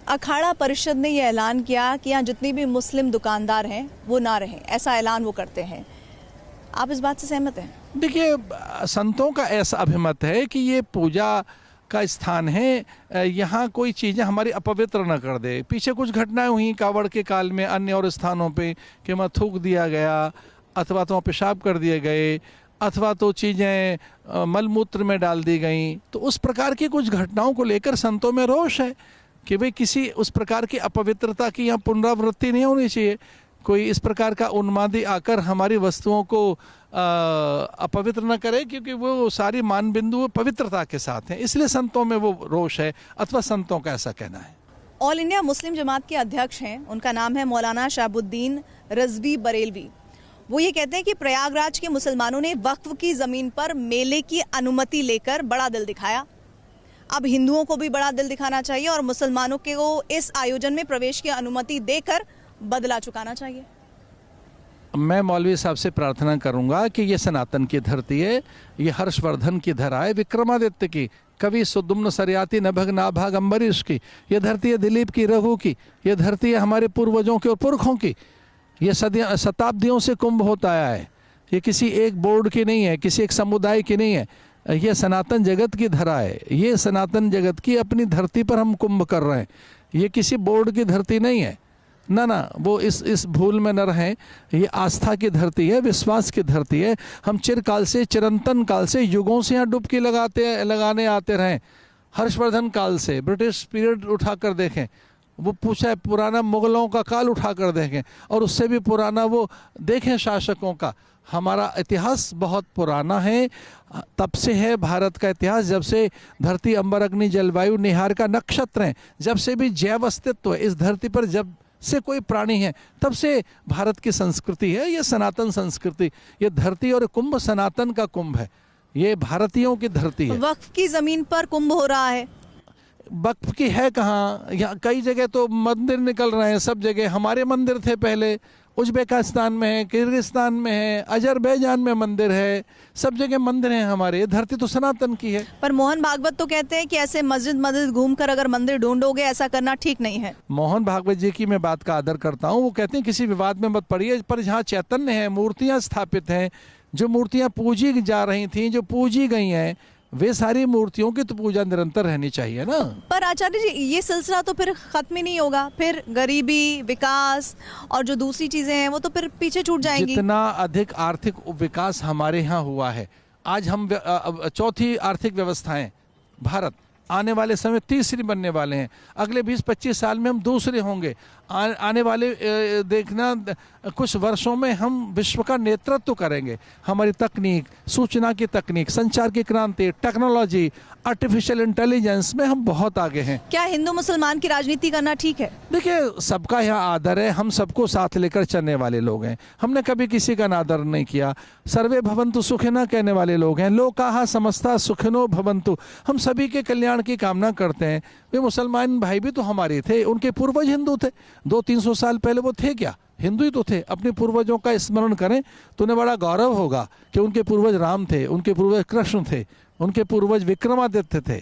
अखाड़ा परिषद ने यह ऐलान किया कि यहाँ जितनी भी मुस्लिम दुकानदार हैं वो ना रहें, ऐसा ऐलान वो करते हैं। आप इस बात से सहमत हैं? देखिए, संतों का ऐसा अभिमत है कि ये पूजा का स्थान है, यहाँ कोई चीज़ें हमारी अपवित्र न कर दे। पीछे कुछ घटनाएं हुई कावड़ के काल में अन्य और स्थानों पे कि वहाँ थूक दिया गया, अथवा तो पेशाब कर दिए गए, अथवा तो चीज़ें मलमूत्र में डाल दी गई। तो उस प्रकार की कुछ घटनाओं को लेकर संतों में रोष है कि भाई किसी उस प्रकार की अपवित्रता की यहाँ पुनरावृत्ति नहीं होनी चाहिए। कोई इस प्रकार का उन्मादी आकर हमारी वस्तुओं को अपवित्र न करे, क्योंकि वो सारी मान बिंदु पवित्रता के साथ हैं। इसलिए संतों में वो रोष है, अथवा संतों का ऐसा कहना है। ऑल इंडिया मुस्लिम जमात के अध्यक्ष हैं, उनका नाम है मौलाना शहाबुद्दीन रज़वी बरेलवी। वो ये कहते हैं कि प्रयागराज के मुसलमानों ने वक्फ की ज़मीन पर मेले की अनुमति लेकर बड़ा दिल दिखाया। अब हिंदुओं को भी बड़ा दिल दिखाना चाहिए और मुसलमानों को इस आयोजन में प्रवेश की अनुमति देकर बदला चुकाना चाहिए। मैं मौलवी साहब से प्रार्थना करूंगा कि ये सनातन की धरती है, ये हर्षवर्धन की धरा है, विक्रमादित्य की, कवि सुदुम्न सरयाती नभग नाभाग अम्बरीश की, ये धरती है दिलीप की, रघु की, ये धरती है हमारे पूर्वजों की और पुरखों की। ये शताब्दियों से कुंभ होता आया है। ये किसी एक बोर्ड की नहीं है, किसी एक समुदाय की नहीं है, ये सनातन जगत की धरा है। ये सनातन जगत की अपनी धरती पर हम कुंभ कर रहे हैं। ये किसी बोर्ड की धरती नहीं है, ना, वो इस भूल में न रहें। ये आस्था की धरती है, विश्वास की धरती है। हम चिरकाल से, चिरंतन काल से, युगों से यहाँ डुबकी लगाने आते रहें। हर्षवर्धन काल से, ब्रिटिश पीरियड उठाकर देखें, वो पूछा है पुराना मुगलों का काल उठाकर देखें, और उससे भी पुराना वो देखें शासकों का। हमारा इतिहास बहुत पुराना है, तब से है भारत का इतिहास, जब से धरती अंबर अग्नि जलवायु निहार का नक्षत्र है, जब से भी जैव अस्तित्व है इस धरती पर, जब से कोई प्राणी है तब से भारत की संस्कृति है। ये सनातन संस्कृति, ये धरती और कुंभ सनातन का कुंभ है, ये भारतीयों की धरती है। वक्फ की जमीन पर कुंभ हो रहा है, वक्फ की है कहाँ? यहाँ कई जगह तो मंदिर निकल रहे हैं, सब जगह हमारे मंदिर थे पहले, उज्बेकिस्तान में है, किर्गिस्तान में है, अजरबैजान में मंदिर है, सब जगह मंदिर हैं हमारे। धरती तो सनातन की है। पर मोहन भागवत तो कहते हैं कि ऐसे मस्जिद घूमकर अगर मंदिर ढूंढोगे ऐसा करना ठीक नहीं है। मोहन भागवत जी की मैं बात का आदर करता हूँ। वो कहते हैं किसी विवाद में मत पड़िए, पर जहाँ चैतन्य है, मूर्तियाँ स्थापित हैं, जो मूर्तियाँ पूजी जा रही थी, जो पूजी गई हैं, वे सारी मूर्तियों की तो पूजा निरंतर रहनी चाहिए ना। पर आचार्य जी, ये सिलसिला तो फिर खत्म ही नहीं होगा, फिर गरीबी, विकास और जो दूसरी चीजें हैं वो तो फिर पीछे छूट जाएंगी। जितना अधिक आर्थिक विकास हमारे यहाँ हुआ है, आज हम चौथी आर्थिक व्यवस्थाएं, भारत आने वाले समय तीसरी बनने वाले हैं। अगले 20-25 साल में हम दूसरे होंगे। आने वाले देखना कुछ वर्षों में हम विश्व का नेतृत्व करेंगे। हमारी तकनीक, सूचना की तकनीक, संचार की क्रांति, टेक्नोलॉजी, आर्टिफिशियल इंटेलिजेंस में हम बहुत आगे हैं। क्या हिंदू मुसलमान की राजनीति करना ठीक है? देखिए, सबका यहाँ आदर है, हम सबको साथ लेकर चलने वाले लोग हैं। हमने कभी किसी का अनादर नहीं किया। सर्वे भवन्तु सुखिनः कहने वाले लोग हैं। लोकाः समस्ता सुखिनो भवन्तु, हम सभी के कल्याण की कामना करते हैं। वे मुसलमान भाई भी तो हमारे थे, उनके पूर्वज हिंदू थे। 200-300 साल पहले वो थे क्या? हिंदू ही तो थे। अपने पूर्वजों का स्मरण करें तो उन्हें बड़ा गौरव होगा कि उनके पूर्वज राम थे, उनके पूर्वज कृष्ण थे, उनके पूर्वज विक्रमादित्य थे।